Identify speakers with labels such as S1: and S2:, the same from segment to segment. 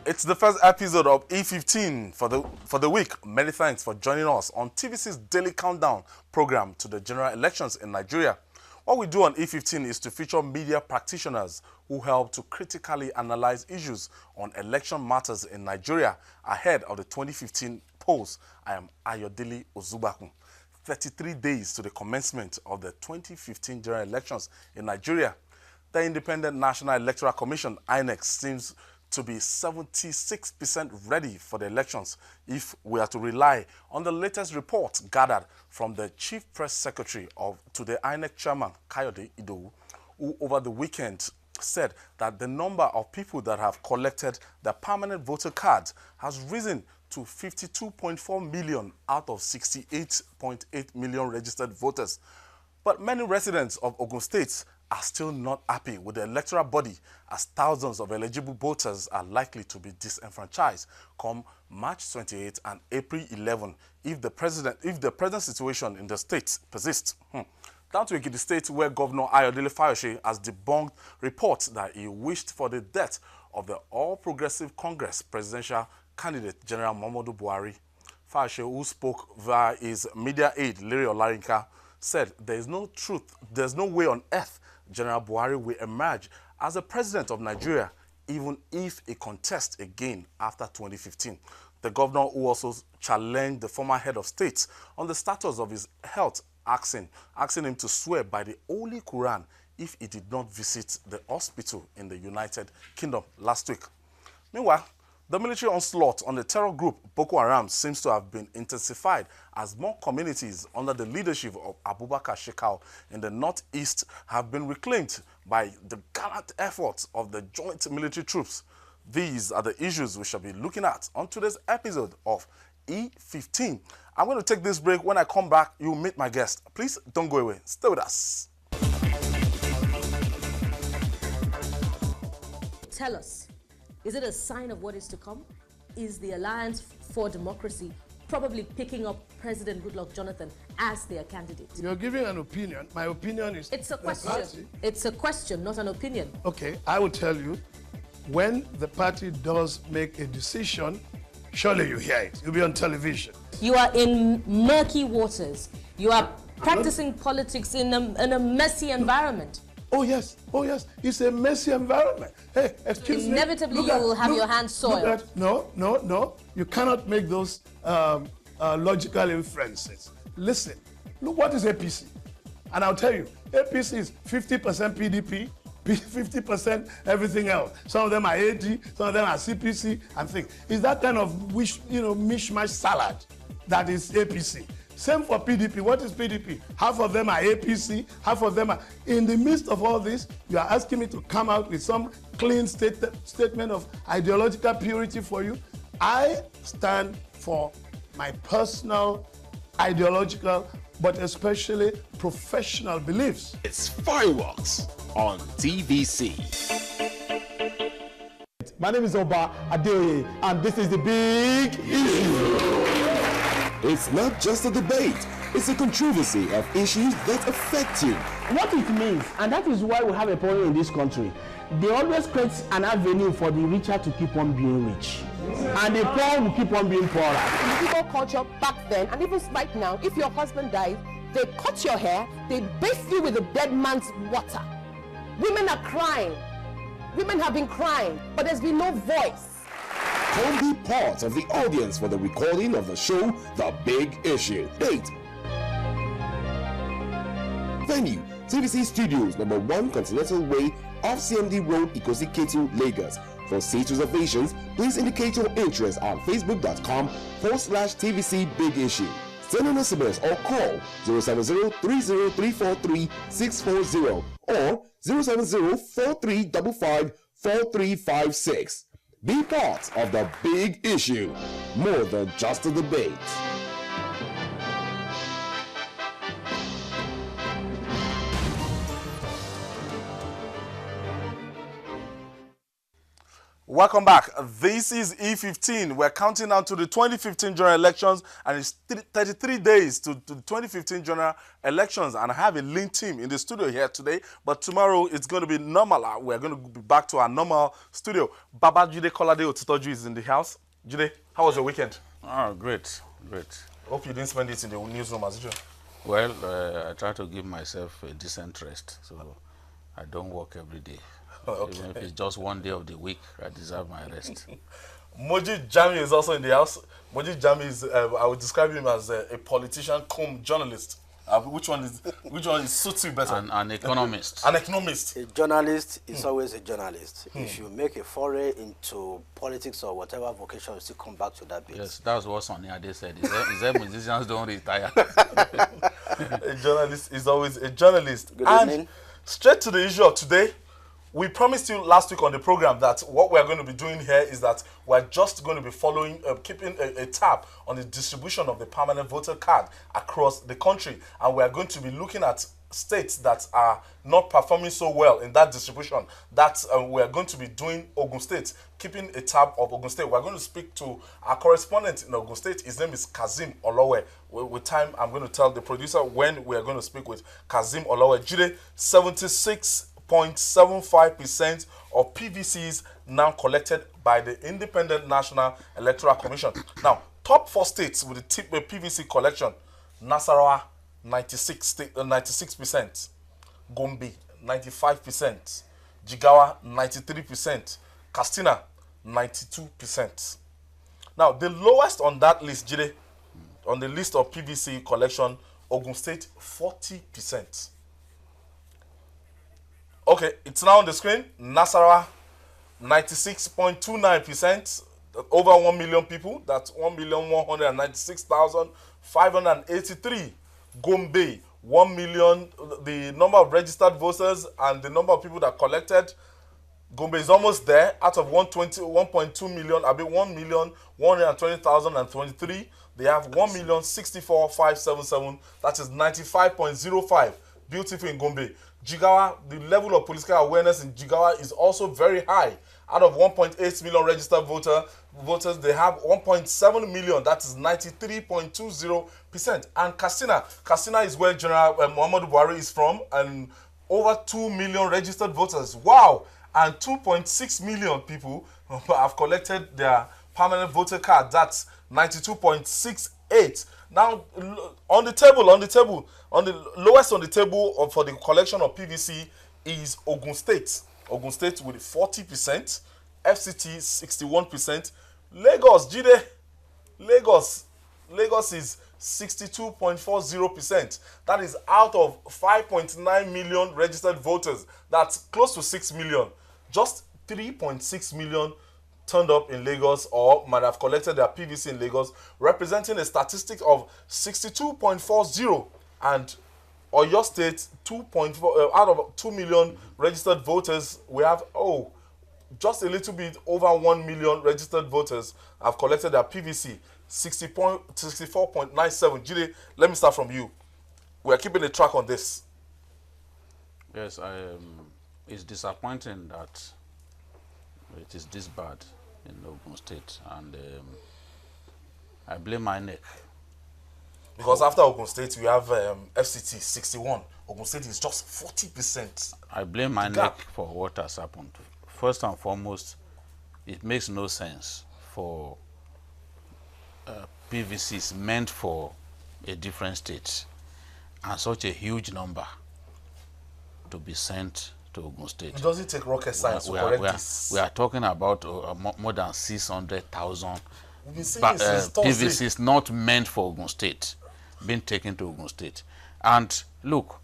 S1: It's the first episode of E15 for the week. Many thanks for joining us on TVC's daily countdown program to the general elections in Nigeria. What we do on E15 is to feature media practitioners who help to critically analyze issues on election matters in Nigeria ahead of the 2015 polls. I am Ayodele Ozubakun. 33 days to the commencement of the 2015 general elections in Nigeria. The Independent National Electoral Commission, INEC, seems to be 76% ready for the elections if we are to rely on the latest report gathered from the Chief Press Secretary to the INEC Chairman, Kayode Idowu, who over the weekend said that the number of people that have collected their permanent voter cards has risen to 52.4 million out of 68.8 million registered voters. But many residents of Ogun State are still not happy with the electoral body, as thousands of eligible voters are likely to be disenfranchised come March 28 and April 11 if the present situation in the state persists. Down to Ekiti State, where Governor Ayodele FAYOSE has debunked reports that he wished for the death of the All Progressive Congress presidential candidate General Muhammadu Buhari. FAYOSE, who spoke via his media aide Lere Olarinka, said there is no way on earth General Buhari will emerge as the president of Nigeria, even if he contests again after 2015. The governor, who also challenged the former head of state on the status of his health, asking him to swear by the Holy Quran if he did not visit the hospital in the United Kingdom last week. Meanwhile, the military onslaught on the terror group Boko Haram seems to have been intensified as more communities under the leadership of Abubakar Shekau in the northeast have been reclaimed by the gallant efforts of the joint military troops. These are the issues we shall be looking at on today's episode of E15. I'm going to take this break. When I come back, you'll meet my guest. Please don't go away. Stay with us.
S2: Tell us. Is it a sign of what is to come? Is the Alliance for Democracy probably picking up President Goodluck Jonathan as their candidate?
S3: You're giving an opinion. My opinion is...
S2: It's a question. It's a question, not an opinion.
S3: Okay, I will tell you, when the party does make a decision, surely you hear it. You'll be on television.
S2: You are in murky waters. You are practicing politics in a messy environment.
S3: Oh yes, it's a messy environment. Hey, excuse me.
S2: Inevitably, you will have your hands soiled.
S3: No. You cannot make those logical inferences. Listen, look what is APC. And I'll tell you, APC is 50% PDP, 50% everything else. Some of them are AD, some of them are CPC, and things. It's that kind of mishmash salad that is APC. Same for PDP. What is PDP? Half of them are APC, half of them are... In the midst of all this, you are asking me to come out with some clean statement of ideological purity for you. I stand for my personal, ideological, but especially professional beliefs.
S4: It's Fireworks on TVC.
S5: My name is Oba Adeoye, and this is the big issue.
S4: It's not just a debate, it's a controversy of issues that affect you.
S5: What it means, and that is why we have a problem in this country, they always create an avenue for the richer to keep on being rich. And the poor will keep on being poorer.
S6: In the Igbo culture back then, and even right now, if your husband dies, they cut your hair, they bathe you with the dead man's water. Women are crying. Women have been crying, but there's been no voice.
S4: Come be part of the audience for the recording of the show, The Big Issue. Date. Venue, TVC Studios, number 1 Continental Way, off CMD Road, Ikosi Ketu, Lagos. For seat reservations, please indicate your interest at facebook.com/TVC Big Issue. Send an SMS or call 070-30343-640 or 070-4355-4356. Be part of the big issue, more than just a debate.
S1: Welcome back. This is E15. We're counting down to the 2015 general elections, and it's 33 days to the 2015 general elections. And I have a lean team in the studio here today, but tomorrow it's going to be normal. We're going to be back to our normal studio. Baba Jide Kolade Otitoju is in the house. Jide, how was your weekend?
S7: Oh, great, great.
S1: Hope you didn't spend it in the newsroom as usual.
S7: Well, I try to give myself a decent rest, so I don't work every day.
S1: Okay.
S7: Even if it's just one day of the week, I deserve my rest.
S1: Moji Jami is also in the house. Moji Jami is, I would describe him as a politician cum journalist. Which one suits you better?
S7: An economist.
S1: An economist.
S8: A journalist is always a journalist. If you make a foray into politics or whatever vocation, you still come back to that bit.
S7: Yes, that's what Sonny Ade said. He said musicians don't retire.
S1: A journalist is always a journalist.
S8: Good evening.
S1: Straight to the issue of today. We promised you last week on the program that what we're going to be doing here is that we're just going to be following, keeping a tab on the distribution of the permanent voter card across the country. And we're going to be looking at states that are not performing so well in that distribution. That we're going to be doing Ogun State, keeping a tab of Ogun State. We're going to speak to our correspondent in Ogun State. His name is Kazim Olowe. With time, I'm going to tell the producer when we're going to speak with Kazim Olowe. Jide, 76.75% of PVCs now collected by the Independent National Electoral Commission. Now, top 4 states with the PVC collection: Nasarawa, 96%, Gombe, 95%, Jigawa, 93%, Katsina, 92%. Now, the lowest on that list, Jide, on the list of PVC collection, Ogun State, 40%. Okay, it's now on the screen. Nasarawa, 96.29%, over 1 million people. That's 1,196,583. Gombe, 1 million. The number of registered voters and the number of people that collected, Gombe is almost there. Out of 1.2 million, I mean 1,120,023. They have 1,064,577. That is 95.05. Beautiful in Gombe. Jigawa, the level of political awareness in Jigawa is also very high. Out of 1.8 million registered voters, they have 1.7 million. That is 93.20%. And Katsina is where General Muhammadu Buhari is from, and over 2 million registered voters. Wow! And 2.6 million people have collected their permanent voter card. That's 92.68. Now, on the lowest on the table for the collection of PVC is Ogun State. Ogun State with 40%, FCT 61%, Lagos, Jide, Lagos is 62.40%. That is out of 5.9 million registered voters. That's close to 6 million. Just 3.6 million turned up in Lagos or might have collected their PVC in Lagos, representing a statistic of 62.40. And Oyo State, 2.4 out of 2 million registered voters, we have just a little bit over 1 million registered voters have collected their PVC, 64.97. Jide, let me start from you. We are keeping a track on this.
S7: Yes, it's disappointing that it is this bad in Ogun State, and I blame INEC.
S1: Because after Ogun State, we have FCT 61. Ogun State is just 40%.
S7: I blame INEC for what has happened. First and foremost, it makes no sense for PVCs meant for a different state and such a huge number to be sent to Ogun State.
S1: It doesn't take rocket science to correct this.
S7: We are talking about more than 600,000
S1: PVCs
S7: PVCs not meant for Ogun State being taken to Ogun State. And look,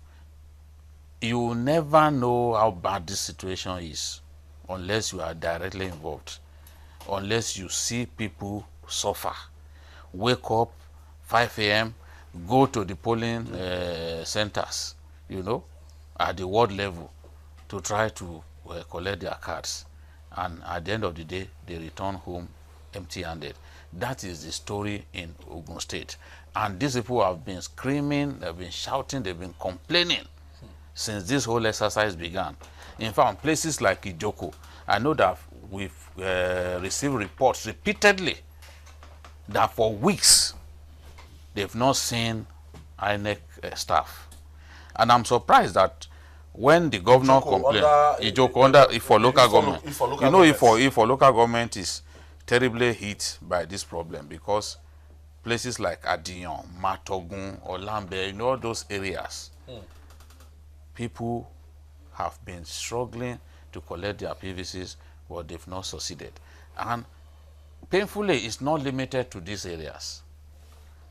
S7: you never know how bad this situation is unless you are directly involved, unless you see people suffer. Wake up 5 a.m., go to the polling centers, at the ward level to try to collect their cards. And at the end of the day, they return home empty-handed. That is the story in Ogun State. And these people have been screaming, they've been shouting, they've been complaining since this whole exercise began. In fact, places like Ijoko, I know that we've received reports repeatedly that for weeks they've not seen INEC staff. And I'm surprised that when the governor complained, for local government, you know, if for local government is terribly hit by this problem, because places like Adiyon, Matogun, Olambe, you know, all those areas, people have been struggling to collect their PVCs, but they've not succeeded. And painfully, it's not limited to these areas,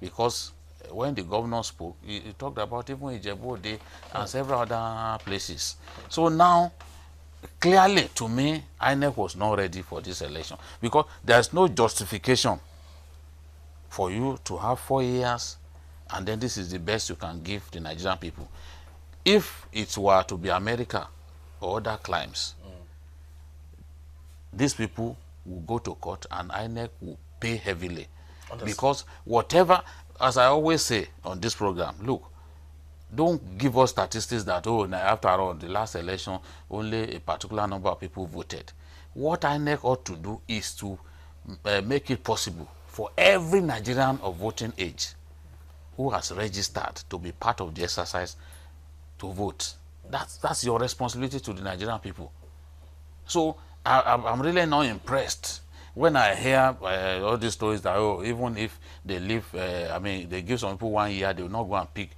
S7: because when the governor spoke, he talked about even Ijebu-Ode and several other places. So now, clearly to me, INEC was not ready for this election, because there's no justification for you to have 4 years and then this is the best you can give the Nigerian people. If it were to be America or other climes, these people will go to court and INEC will pay heavily. Because whatever, as I always say on this program, look, don't give us statistics that, oh, after all, the last election, only a particular number of people voted. What INEC ought to do is to make it possible for every Nigerian of voting age who has registered to be part of the exercise to vote. That's your responsibility to the Nigerian people. So I'm really not impressed when I hear all these stories that, oh, even if they leave, I mean, they give some people 1 year, they will not go and pick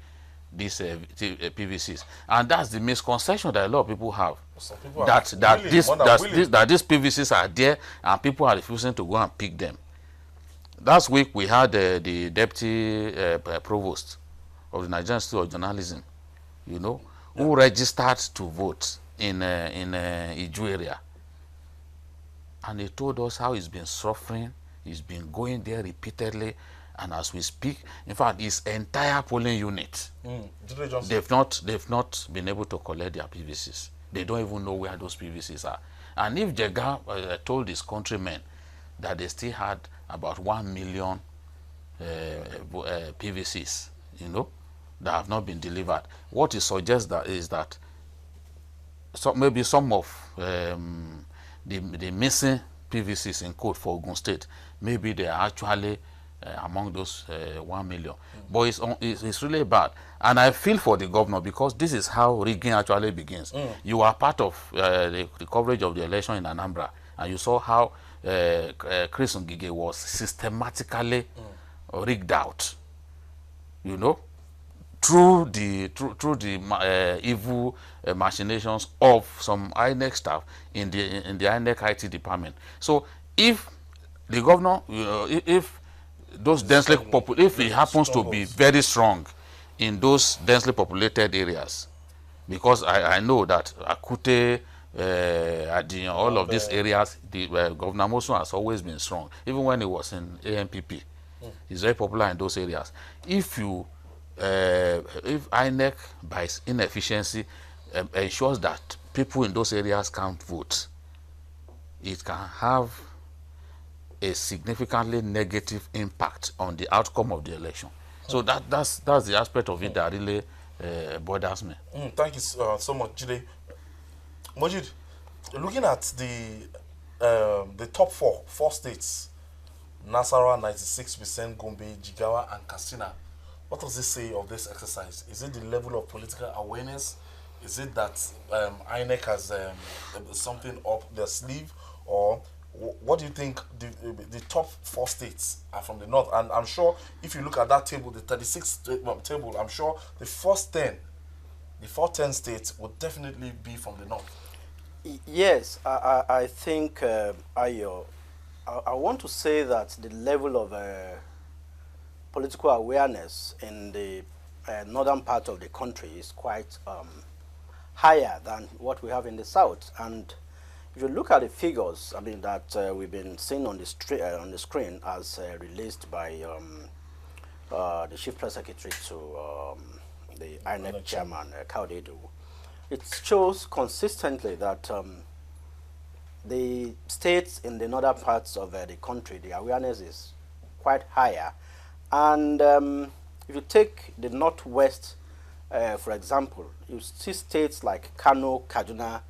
S7: these PVCs. And that's the misconception that a lot of people have. That these PVCs are there and people are refusing to go and pick them. Last week we had the deputy provost of the Nigerian Institute of Journalism, you know, who registered to vote in Iju area. And he told us how he's been suffering. He's been going there repeatedly, and as we speak, in fact, his entire polling unit, they've not been able to collect their PVCs. They don't even know where those PVCs are. And if Jega told his countrymen that they still had about 1 million PVCs, you know, that have not been delivered, what he suggests is that maybe some of the missing PVCs in code for Ogun State, maybe they are actually among those 1 million. But it's really bad. And I feel for the governor, because this is how rigging actually begins. You are part of the coverage of the election in Anambra, and you saw how Chris Ngige was systematically rigged out, you know, through the evil machinations of some INEC staff in the INEC IT department. So if the governor, you know, if those densely if he happens to be very strong in those densely populated areas, because I know that Akute, Adiyan, all of these areas, the Governor Mosun has always been strong. Even when he was in AMPP, he's very popular in those areas. If INEC, by its inefficiency, ensures that people in those areas can't vote, it can have a significantly negative impact on the outcome of the election. So that's the aspect of it that really bothers me.
S1: Thank you so much, Jide. Mojid, looking at the top four states, Nasarawa 96%, Gombe, Jigawa, and Katsina, what does this say of this exercise? Is it the level of political awareness? Is it that INEC has something up their sleeve? Or what do you think the top 4 states are from the north? And I'm sure if you look at that table, the 36 table, I'm sure the first 10 states would definitely be from the north.
S8: Yes, I think, Ayo, I want to say that the level of political awareness in the northern part of the country is quite higher than what we have in the south. And if you look at the figures, I mean, that we've been seeing on the screen as released by the Chief Press Secretary to the INEC Chairman, Kaudedu, it shows consistently that the states in the northern parts of the country, the awareness is quite higher. And if you take the northwest, for example, you see states like Kano, Kaduna,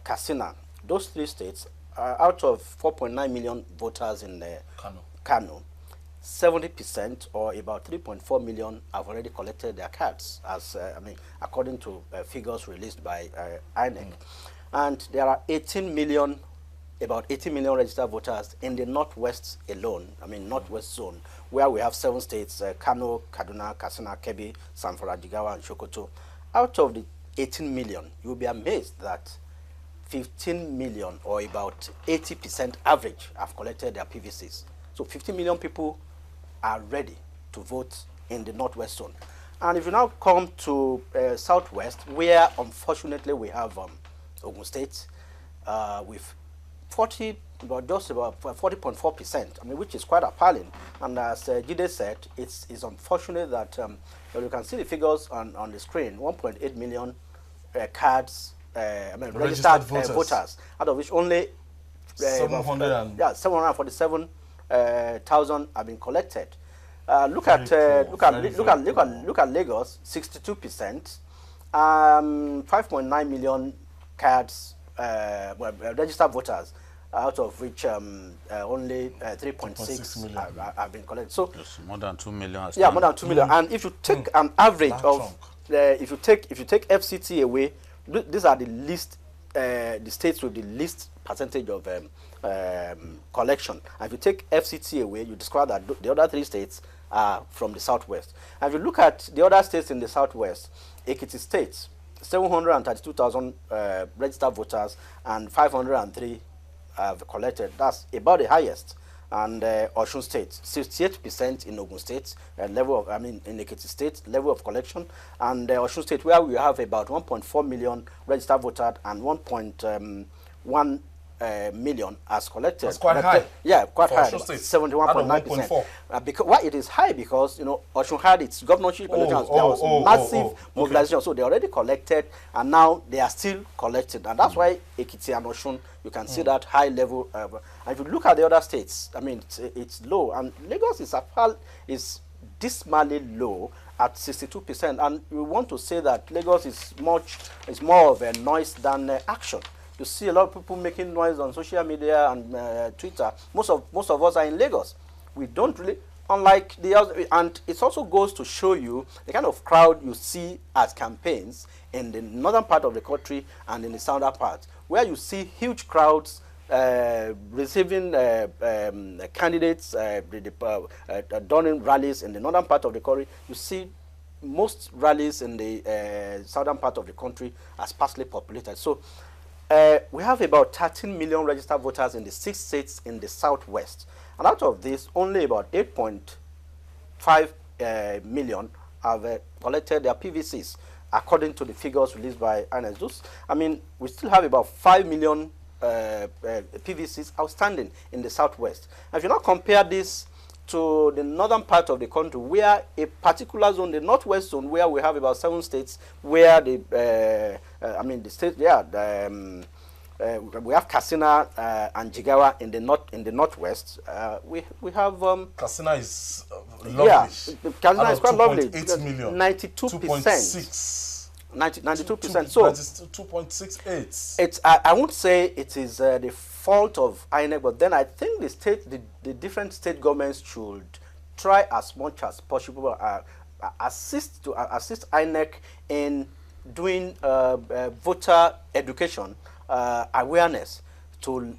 S8: Katsina. Those 3 states out of 4.9 million voters in Kano, 70% or about 3.4 million have already collected their cards, as according to figures released by INEC. And there are 18 million, about 18 million registered voters in the Northwest alone, Northwest zone, where we have 7 states, Kano, Kaduna, Katsina, Kebbi, Zamfara, Jigawa, and Sokoto. Out of the 18 million, you'll be amazed that 15 million, or about 80% average, have collected their PVCs. So 50 million people are ready to vote in the Northwest zone. And if you now come to Southwest, where unfortunately we have Ogun State with just about 40.4%, which is quite appalling. And as Jide said, it's unfortunate that you can see the figures on the screen: 1.8 million cards, registered voters, out of which only 747,000 have been collected. Look at Lagos, 62%, 5.9 million cards, registered voters, out of which only 3.6 have been collected. So
S7: yes, more than 2 million.
S8: Yeah, more than 2 million. And if you take an average of, if you take FCT away, these are the least, the states with the least percentage of collection. And if you take FCT away, you discover that the other 3 states are from the Southwest. And if you look at the other states in the Southwest, Ekiti State, 732,000 registered voters, and 503 have collected. That's about the highest. And Osun State, 68% in Ogun State, level of, in Ekiti State, level of collection. And Osun State, where we have about 1.4 million registered voters and 1.1 million as collected.
S1: That's quite high.
S8: Yeah, quite high.
S1: 71.9%.
S8: Because why it is high? Because Osun had its governorship elections. There was massive mobilization, okay. So they already collected, and now they are still collected, and that's why Ekiti and Osun, you can see that high level. And if you look at the other states, it's low, and Lagos is dismally low at 62%. And we want to say that Lagos is more of a noise than action. You see a lot of people making noise on social media and Twitter. Most of us are in Lagos. We don't really, unlike the other, and it also goes to show you the kind of crowd you see at campaigns in the northern part of the country and in the southern part, where you see huge crowds receiving candidates during rallies in the northern part of the country. You see most rallies in the southern part of the country are sparsely populated. So we have about 13 million registered voters in the 6 states in the Southwest. And out of this, only about 8.5 million have collected their PVCs, according to the figures released by INEC. We still have about 5 million PVCs outstanding in the Southwest. And if you now compare this to the northern part of the country, where a particular zone, the Northwest zone, where we have about 7 states, where the states, we have Katsina and Jigawa in the northwest. We have
S1: Katsina is lovely.
S8: Yeah, Katsina is quite lovely.
S1: 8 million.
S8: 92%. 92%. So
S1: 2.68.
S8: It's I won't say it is the fault of INEC, but then I think the different state governments should try as much as possible assist INEC in doing voter education, awareness, to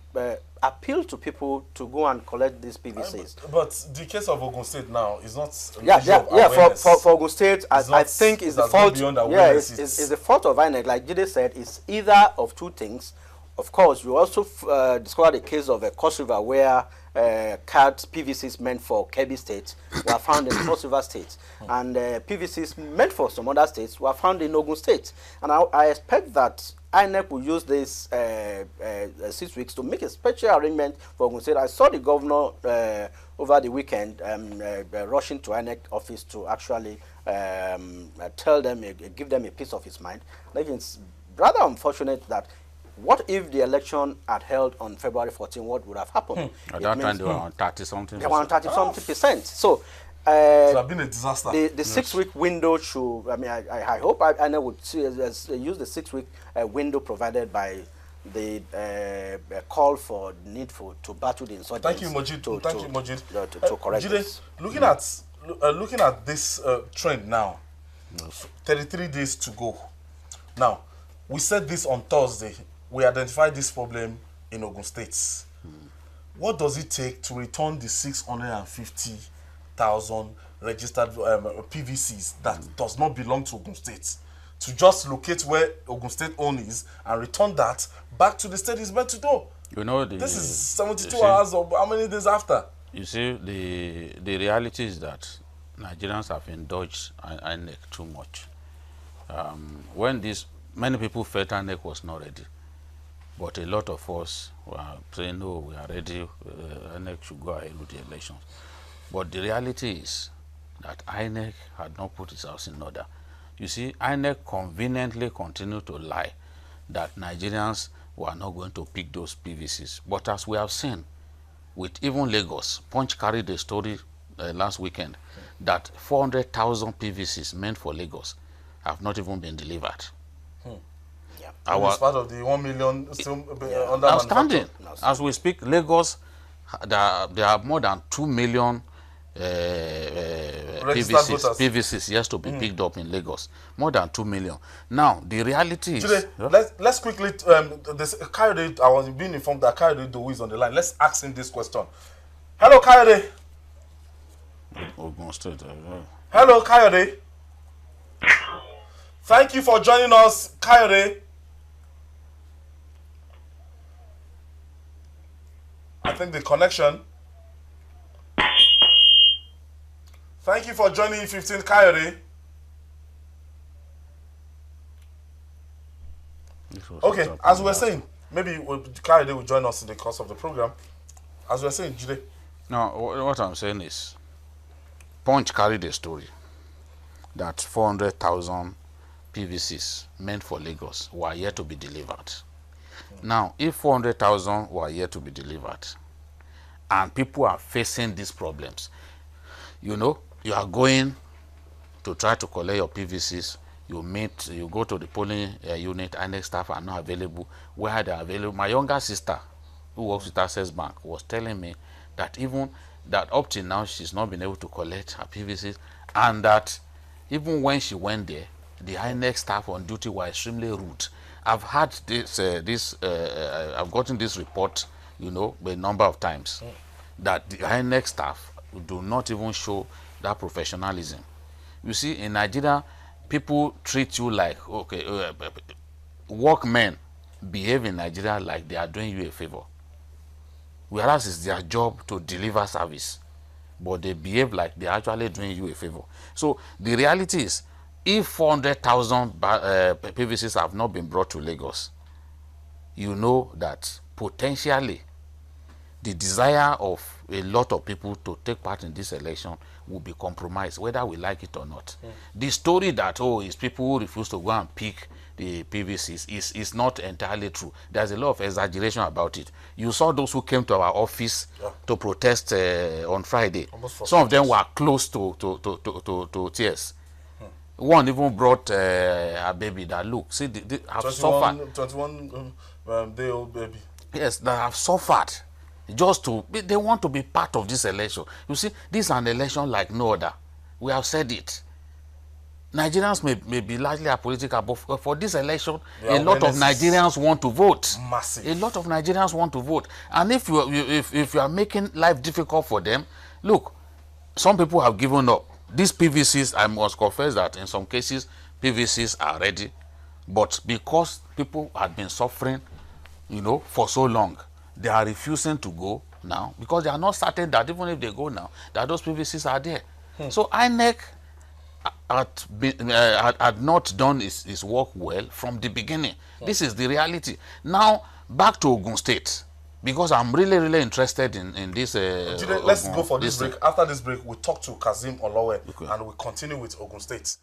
S8: appeal to people to go and collect these PVCs.
S1: But the case of Ogun State now is not
S8: for Ogun State, I think is the fault. Yeah, it's the fault of INEC. Like Jide said, it's either of 2 things. Of course, you also discovered a case of a Cross River where cards, PVCs meant for Kebbi State were found in Cross River State, and PVCs meant for some other states were found in Ogun State. And I expect that INEC will use this 6 weeks to make a special arrangement for Ogun State. I saw the governor over the weekend rushing to INEC office to actually tell them, give them a piece of his mind. I think it's rather unfortunate that, what if the election had held on February 14? What would have happened?
S7: At that time, they were on 30-something.
S8: They were on 30-something%. So
S1: it would have been a disaster.
S8: The 6-week window should, I hope INEC would use the 6-week window provided by the call for need to battle the insurgents.
S1: Thank you, Mojid. Thank you, Mojid.
S8: To correct this.
S1: Looking at this trend now, 33 days to go. Now, we said this on Thursday. We identified this problem in Ogun State. What does it take to return the 650,000 registered PVCs that does not belong to Ogun State? To just locate where Ogun State owns and return that back to the state is meant to do.
S7: You know,
S1: this is 72 hours or how many days after?
S7: You see, the reality is that Nigerians have indulged INEC too much. When many people felt INEC was not ready, but a lot of us were saying, no, we are ready, INEC should go ahead with the elections. But the reality is that INEC had not put its house in order. You see, INEC conveniently continued to lie that Nigerians were not going to pick those PVCs. But as we have seen, with even Lagos, Punch carried a story last weekend that 400,000 PVCs meant for Lagos have not even been delivered.
S1: It's part of the 1 million still under
S7: outstanding. As we speak, Lagos, there are more than 2 million PVCs yes to be picked up in Lagos. More than 2 million. Now, the reality is...
S1: Today, let's quickly... Kayode, I was being informed that Kayode Dowu is on the line. Let's ask him this question. Hello, Kayode.
S7: Ogun State.
S1: Hello, Kayode. Thank you for joining us, Kayode. I think the connection... Thank you for joining E15, Kayode. Okay, as we're saying, maybe Kayode will join us in the course of the program. As we're saying, Jide.
S7: No, what I'm saying is, Punch carried a story that 400,000 PVCs meant for Lagos were yet to be delivered. Now, if 400,000 were yet to be delivered, and people are facing these problems, you know, you are going to try to collect your PVCs, you go to the polling unit, INEC staff are not available. Where they are available, my younger sister, who works with Access Bank, was telling me that that up till now she's not been able to collect her PVCs, and that even when she went there, the INEC staff on duty were extremely rude. I've had I've gotten this report, you know, a number of times, that the INEC staff do not even show that professionalism. You see, in Nigeria, people treat you like, okay, workmen behave in Nigeria like they are doing you a favor. Whereas it's their job to deliver service, but they behave like they're actually doing you a favor. So the reality is, if 400,000 PVCs have not been brought to Lagos, you know that potentially the desire of a lot of people to take part in this election will be compromised, whether we like it or not. The story that, it's people who refuse to go and pick the PVCs is not entirely true. There's a lot of exaggeration about it. You saw those who came to our office to protest on Friday. Some of them were close to tears. One even brought a baby that, look, see, I've suffered.
S1: 21-day-old baby.
S7: Yes, that have suffered. They want to be part of this election. You see, this is an election like no other. We have said it. Nigerians may be largely apolitical, but for this election, a lot of Nigerians want to vote.
S1: Massive.
S7: A lot of Nigerians want to vote. And if you are making life difficult for them, look, some people have given up. These PVCs, I must confess that in some cases, PVCs are ready. But because people have been suffering, you know, for so long, they are refusing to go now because they are not certain that even if they go now, that those PVCs are there. So INEC had not done its work well from the beginning. This is the reality. Now, back to Ogun State, because I'm really interested in this.
S1: Let's go for this break. After this break, we'll talk to Kazim Olowe and we'll continue with Ogun State.